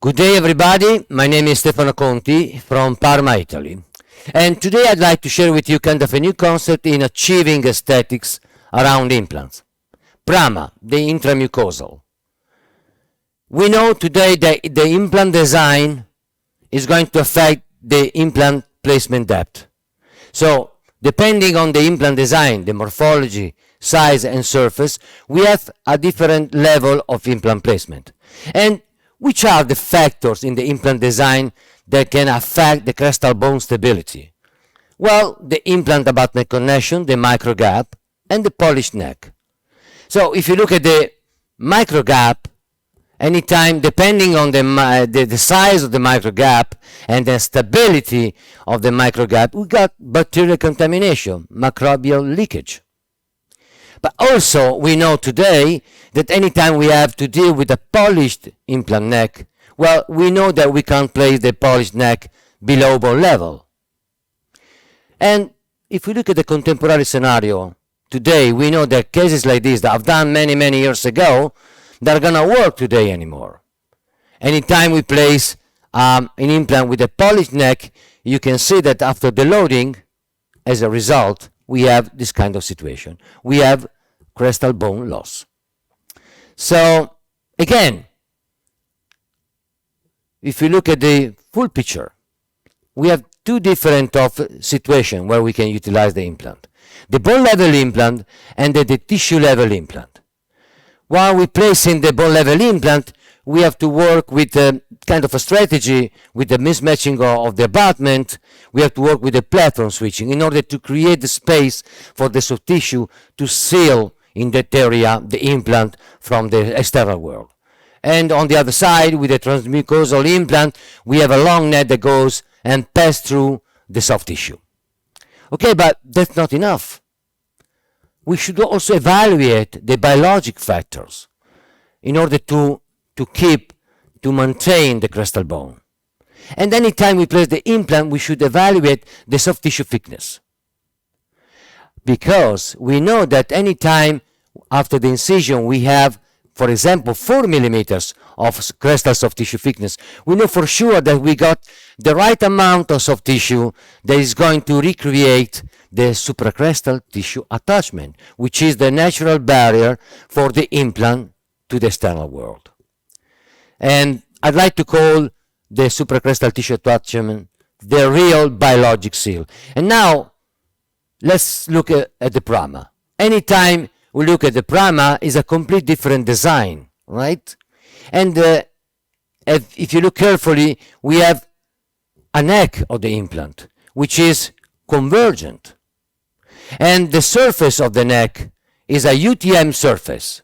Good day, everybody. My name is Stefano Conti from Parma, Italy. And today I'd like to share with you kind of a new concept in achieving aesthetics around implants. Prama, the intramucosal. We know today that the implant design is going to affect the implant placement depth. So, depending on the implant design, the morphology, size and surface, we have a different level of implant placement. And which are the factors in the implant design that can affect the crestal bone stability? Well, the implant abutment connection, the micro gap, and the polished neck. So if you look at the micro gap, anytime, depending on the size of the micro gap and the stability of the micro gap, we got bacterial contamination, microbial leakage. But also, we know today that anytime we have to deal with a polished implant neck, well, we know that we can't place the polished neck below bone level. And if we look at the contemporary scenario, today we know that cases like this that I've done many, many years ago, that are going to work today anymore. Anytime we place an implant with a polished neck, you can see that after the loading, as a result, we have this kind of situation. We have crestal bone loss. So, again, if you look at the full picture, we have two different situations where we can utilize the implant. The bone level implant and the tissue level implant. While we place in the bone level implant, we have to work with kind of a strategy with the mismatching of the abutment. We have to work with the platform switching in order to create the space for the soft tissue to seal in that area the implant from the external world. And on the other side, with the transmucosal implant, we have a long net that goes and passes through the soft tissue. Okay, but that's not enough. We should also evaluate the biologic factors in order to maintain the crestal bone. And anytime we place the implant, we should evaluate the soft tissue thickness. Because we know that anytime after the incision we have, for example, 4 millimeters of crestal soft tissue thickness, we know for sure that we got the right amount of soft tissue that is going to recreate the supracrestal tissue attachment, which is the natural barrier for the implant to the external world. And I'd like to call the supracrestal tissue attachment the real biologic seal. And now, let's look at the Prama. Anytime we look at the Prama, is a complete different design, right? And if you look carefully, we have a neck of the implant, which is convergent. And the surface of the neck is a UTM surface,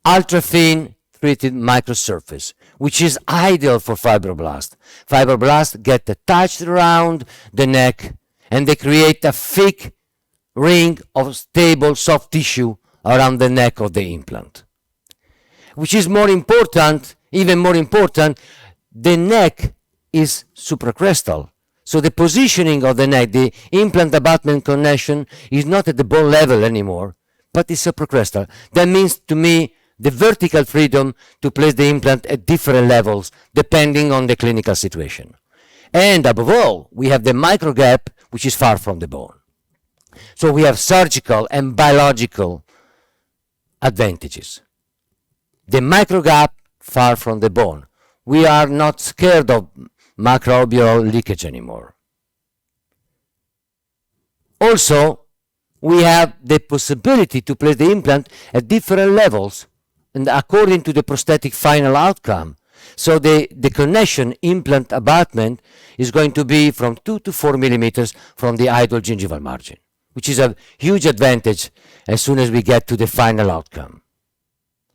ultra-thin treated microsurface, which is ideal for fibroblasts. Fibroblasts get attached around the neck and they create a thick ring of stable soft tissue around the neck of the implant. Which is more important, even more important, the neck is supracrestal. So the positioning of the neck, the implant abutment connection, is not at the bone level anymore, but it's supracrestal. That means to me the vertical freedom to place the implant at different levels depending on the clinical situation. And above all, we have the micro gap, which is far from the bone. So we have surgical and biological advantages. The micro gap far from the bone. We are not scared of microbial leakage anymore. Also, we have the possibility to place the implant at different levels and according to the prosthetic final outcome. So the connection implant abutment is going to be from 2 to 4 millimeters from the idle gingival margin, which is a huge advantage as soon as we get to the final outcome.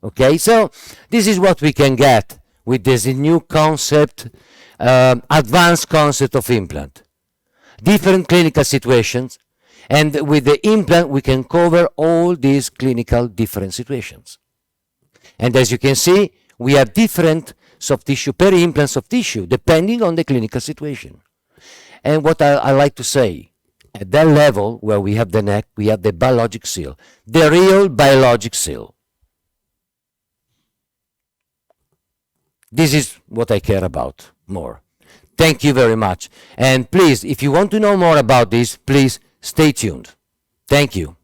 Okay, so this is what we can get with this new concept, advanced concept of implant. Different clinical situations, and with the implant we can cover all these clinical different situations. And as you can see, we have different soft tissue, peri-implant soft tissue, depending on the clinical situation. And what I like to say, at that level where we have the neck, we have the biologic seal, the real biologic seal. This is what I care about more. Thank you very much. And please, if you want to know more about this, please stay tuned. Thank you.